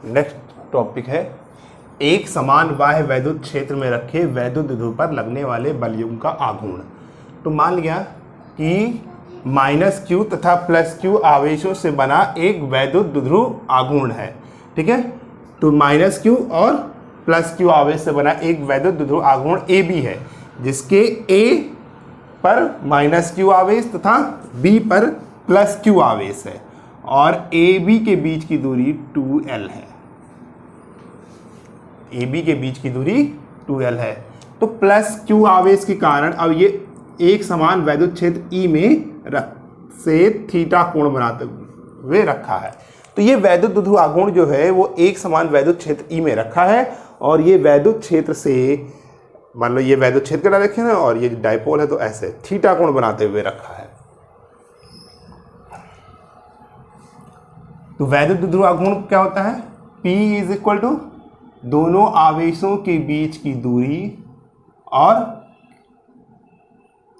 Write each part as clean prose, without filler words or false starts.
Next topic है, एक समान बाह्य वैद्युत क्षेत्र में रखे वैद्युत द्विध्रुव पर लगने वाले बलयुग्म का आघूर्ण। तो मान लिया कि -q तथा +q आवेशों से बना एक वैद्युत द्विध्रुव आघूर्ण है, ठीक है। तो -q और +q आवेश से बना एक वैद्युत द्विध्रुव आघूर्ण AB है, जिसके A पर -q आवेश तथा B पर +q आवेश है और AB के बीच की दूरी 2L है। AB के बीच की दूरी 2L है। तो +q आवेश के कारण अब ये एक समान वैद्युत क्षेत्र E में से थीटा कोण बनाते हुए रखा है। तो ये वैद्युत द्विध्रुव आघूर्ण जो है वो एक समान वैद्युत क्षेत्र E में रखा है और ये वैद्युत क्षेत्र से, मान लो ये वैद्युत क्षेत्र का डायरेक्शन है और ये डायपोल है, तो ऐसे थीटा कोण बनाते हुए रखा है। तो वैद्युत द्विध्रुव आघूर्ण क्या होता है? P = दोनों आवेशों के बीच की दूरी और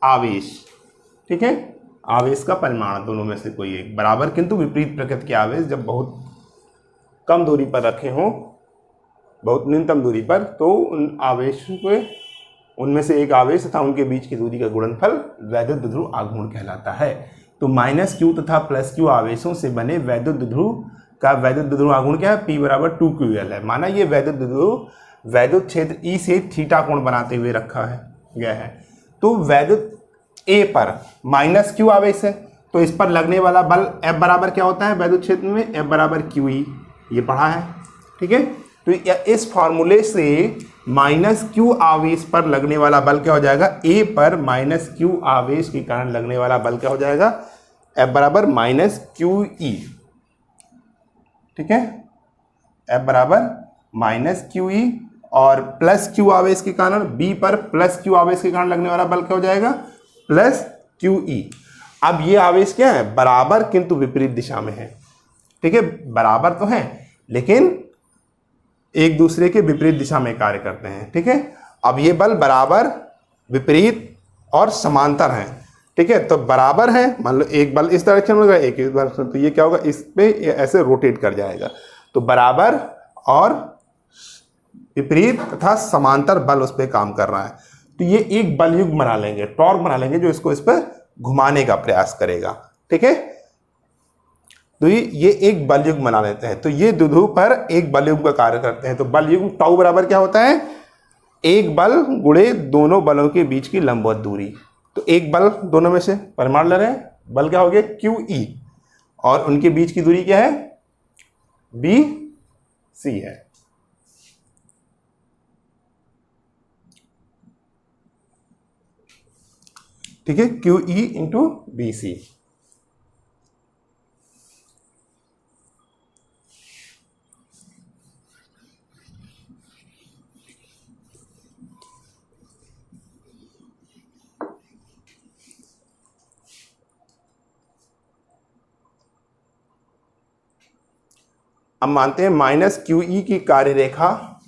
आवेश, ठीक है, आवेश का परिमाण, दोनों में से कोई एक बराबर किंतु विपरीत प्रकृति के आवेश जब बहुत कम दूरी पर रखे हों, बहुत न्यूनतम दूरी पर, तो उन आवेशों को, उनमें से एक आवेश तथा उनके बीच की दूरी का गुणनफल वैद्युत द्विध्रुव आघूर्ण कहलाता है। तो -q तथा +q आवेशों से बने वैद्युत द्विध्रुव का वैद्युत द्विध्रुव आघूर्ण क्या है? P = 2qL है। माना ये वैद्युत द्विध्रुव वैद्युत क्षेत्र E से थीटा कोण बनाते हुए रखा है गया है। तो वैद्युत A पर -q आवेश है, तो इस पर लगने वाला बल F बराबर क्या होता है वैद्युत क्षेत्र में? F = QE, ये पढ़ा है, ठीक है। तो इस फॉर्मूले से -q आवेश पर लगने वाला बल क्या हो जाएगा? A पर -q आवेश के कारण लगने वाला बल क्या हो जाएगा? F = -QE, ठीक है। F = -QE और +q आवेश के कारण B पर +q आवेश के कारण लगने वाला बल क्या हो जाएगा? +QE। अब ये आवेश क्या है? बराबर किंतु विपरीत दिशा में है, ठीक है। बराबर तो है लेकिन एक दूसरे के विपरीत दिशा में कार्य करते हैं, ठीक है। अब ये बल बराबर, विपरीत और समांतर हैं, ठीक है। तो बराबर है, मान लो एक बल इस डायरेक्शन में होगा, एक इस डायरेक्शन, तो ये क्या होगा? इस पे ऐसे रोटेट कर जाएगा। तो बराबर और विपरीत तथा समांतर बल उस पर काम कर रहा है। तो ये एक बल युग्म बना लेंगे, टॉर्क बना लेंगे, जो इसको इस पर घुमाने का प्रयास करेगा, ठीक है। तो ये एक बल युग्म बना लेते हैं। तो ये द्विध्रुव पर एक बल युग्म का कार्य करते हैं। तो बल युग्म टाउ बराबर क्या होता है? एक बल गुणे दोनों बलों के बीच की लंबवत दूरी। तो एक बल दोनों में से परिमाण ले रहे हैं, बल क्या हो गया? QE, और उनके बीच की दूरी क्या है? BC है, ठीक है। QE × BC। अब मानते हैं -QE की कार्यरेखा,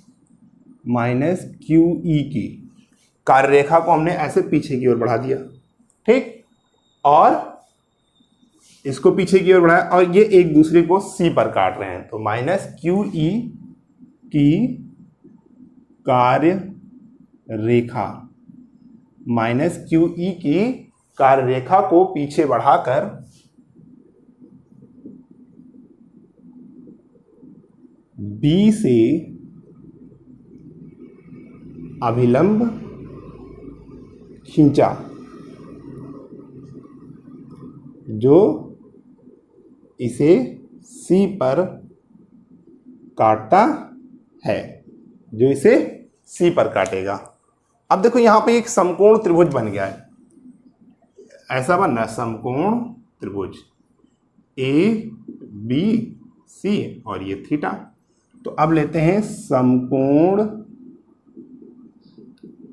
-QE की कार्यरेखा को हमने ऐसे पीछे की ओर बढ़ा दिया, ठीक, और इसको पीछे की ओर बढ़ाया और ये एक दूसरे को C पर काट रहे हैं। तो -QE की कार्यरेखा, -QE की कार्यरेखा को पीछे बढ़ाकर B से अभिलंब खींचा, जो इसे C पर काटता है, जो इसे C पर काटेगा। अब देखो यहां पे एक समकोण त्रिभुज बन गया है, ऐसा बनना समकोण त्रिभुज ABC और ये थीटा। तो अब लेते हैं समकोण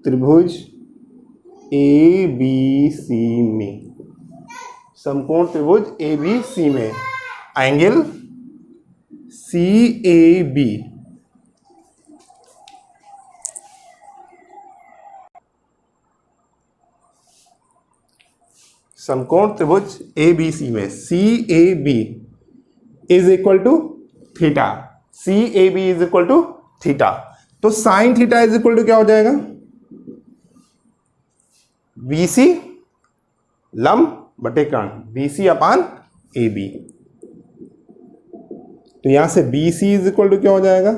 त्रिभुज ABC में, समकोण त्रिभुज ABC में एंगल CAB, समकोण त्रिभुज ABC में CAB = theta. C A B is equal to theta. तो sine theta is equal to क्या हो जाएगा, बी सी लंब बटे कर्ण, B C upon A B. तो यहां से B C is equal to क्या हो जाएगा,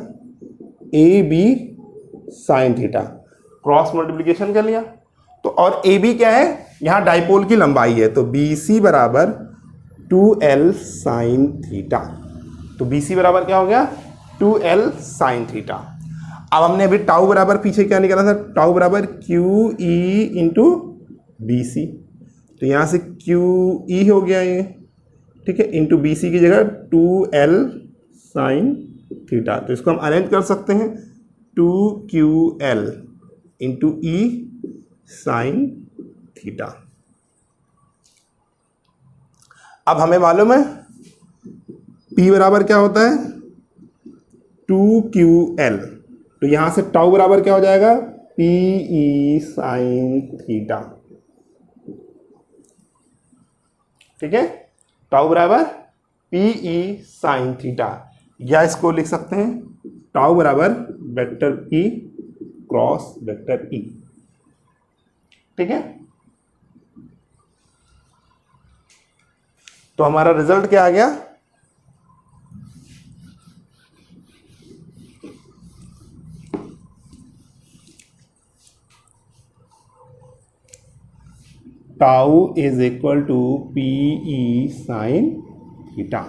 A B sine theta, cross multiplication कर लिया। तो और ए बी क्या है, यहां डाइपोल की लंबाई है, तो बी सी बराबर 2l साइन थीटा। तो बी सी बराबर क्या हो गया, 2l साइन थीटा। अब हमने अभी टाउ बराबर पीछे क्या निकाला था, टाउ बराबर Q E into B C. तो यहां से क्यू ई हो गया ये, ठीक है, इंटू बी सी की जगह 2l साइन थीटा। तो इसको हम अरेंज कर सकते हैं, 2ql इंटू ई साइन थीटा। अब हमें मालूम है P बराबर क्या होता है, 2ql। तो यहां से टाउ बराबर क्या हो जाएगा, पी ई साइन थीटा, ठीक है। टाउ बराबर पी ई साइन थीटा, या इसको लिख सकते हैं टाउ बराबर vector E cross vector E, ठीक है। तो हमारा रिजल्ट क्या आ गया, tau is equal to P E sine theta,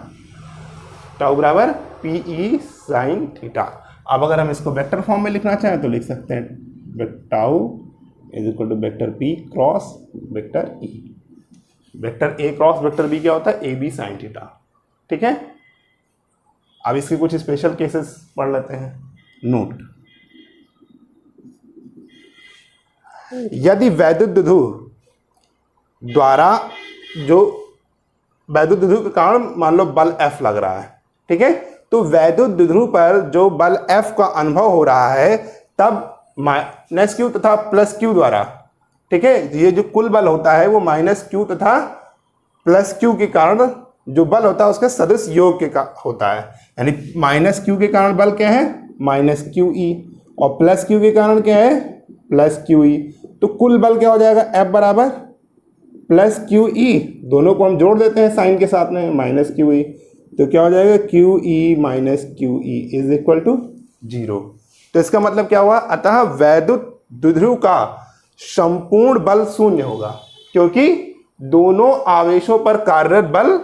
tau बराबर पी ई साइन थीटा। अब अगर हम इसको वेक्टर फॉर्म में लिखना चाहें तो लिख सकते हैं tau is equal to vector P cross vector E. Vector A cross vector B क्या होता है, ए बी साइन थीटा, ठीक है। अब इसके कुछ स्पेशल केसेस पढ़ लेते हैं। नोट, यदि वैद्युत द्विध्रुव द्वारा जो वैद्युत द्विध्रुव के कारण मान लो बल F लग रहा है, ठीक है, तो वैद्युत द्विध्रुव पर जो बल F का अनुभव हो रहा है तब माइनस क्यू तथा प्लस क्यू द्वारा, ठीक है, ये जो कुल बल होता है वो माइनस क्यू तथा प्लस क्यू के कारण जो बल होता है उसके सदृश योग के होता है। यानी माइनस क्यू के कारण बल क्या है, माइनस क्यू ई, और प्लस क्यू के कारण क्या है, प्लस क्यू ई। तो कुल बल क्या हो जाएगा, F बराबर प्लस क्यू ई, दोनों को हम जोड़ देते हैं साइन के साथ में, माइनस क्यू ई। तो क्या हो जाएगा, Q E minus Q E is equal to 0। तो इसका मतलब क्या हुआ, अतः वैद्युत द्विध्रुव का संपूर्ण बल शून्य होगा, क्योंकि दोनों आवेशों पर कार्यरत बल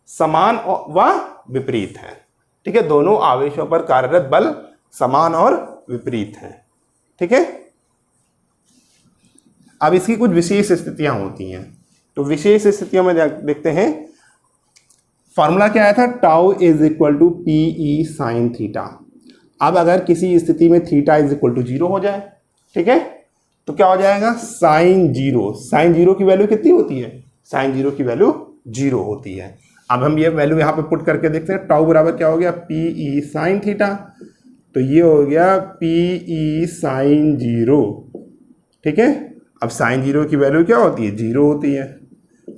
समान व विपरीत हैं, ठीक है, दोनों आवेशों पर कार्यरत बल समान और विपरीत हैं, ठीक है। अब इसकी कुछ विशेष स्थितियां होती हैं, तो विशेष स्थितियों में देखते हैं। फॉर्मूला क्या आया था, tau is equal to P E sine theta. अब अगर किसी स्थिति में थीटा इज इक्वल टू 0 हो जाए, ठीक है, तो क्या हो जाएगा, साइन 0। साइन 0 की वैल्यू कितनी होती है, साइन 0 की वैल्यू 0 होती है। अब हम ये वैल्यू यहाँ पे पुट करके देखते हैं, टाउ बराबर क्या हो गया, पी ई साइन थीटा। तो ये हो गया पी ई साइन 0, ठीक है। अब साइन 0 की वैल्यू क्या होती है, 0 होती है,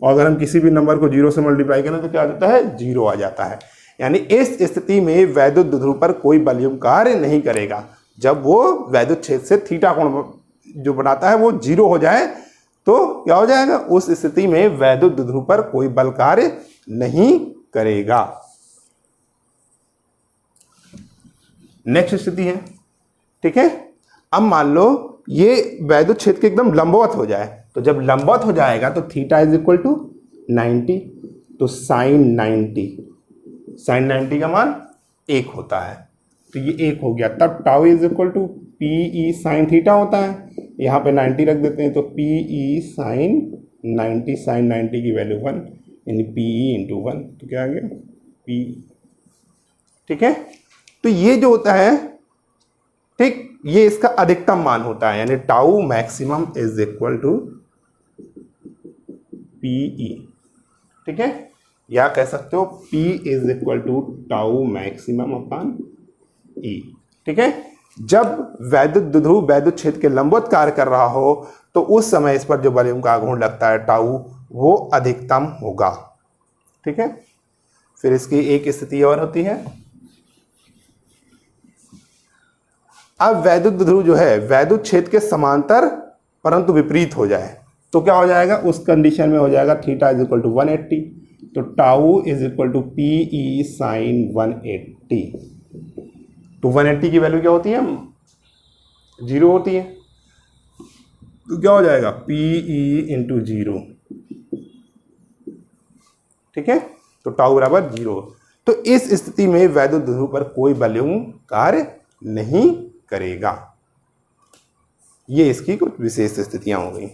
और अगर हम किसी भी नंबर को 0 से मल्टीप्लाई करें तो क्या आ जाता है, 0 आ जाता है। यानी इस स्थिति में वैद्युत द्विध्रुव पर कोई बलयुक्त कार्य नहीं करेगा। जब वो वैद्युत क्षेत्र से थीटा कोण जो बनाता है वो 0 हो जाए तो क्या हो जाएगा, उस स्थिति में वैद्युत द्विध्रुव पर कोई बल कार्य नहीं करेगा। नेक्स्ट स्थिति है, ठीक है। अब मान लो ये वैद्युत क्षेत्र के एकदम लंबवत हो जाए, तो जब लंबवत हो जाएगा तो थीटा इज इक्वल टू 90, तो साइन 90 का मान 1 होता है, तो ये 1 हो गया। तब tau is equal to P E sine theta होता है, यहाँ पे 90 रख देते हैं, तो पी ई साइन 90, साइन 90 की वैल्यू 1, यानी पी ई इंटू 1, तो क्या आ गया पी, ठीक है। तो ये जो होता है, ठीक, ये इसका अधिकतम मान होता है, यानी tau maximum is equal to P E, ठीक है, या कह सकते हो P is equal to tau maximum upon E, ठीक है। जब वैद्युत द्विध्रुव वैद्युत क्षेत्र के लंबवत कार्य कर रहा हो तो उस समय इस पर जो बलयुक्त का आघूर्ण लगता है टाउ, वो अधिकतम होगा, ठीक है। फिर इसकी एक स्थिति और होती है, अब वैद्युत ध्रुव जो है वैद्युत क्षेत्र के समांतर परंतु विपरीत हो जाए तो क्या हो जाएगा, उस कंडीशन में हो जाएगा थीटा इज इक्वल टू 180, तो tau is equal to P E sine 180। तो 180 की वैल्यू क्या होती है, 0 होती है, तो क्या हो जाएगा पी ई इंटू 0, ठीक है, तो टाउ बराबर 0। तो इस स्थिति में वैद्युत ध्रुव पर कोई बलयुं कार्य नहीं करेगा। ये इसकी कुछ विशेष स्थितियां हो गई।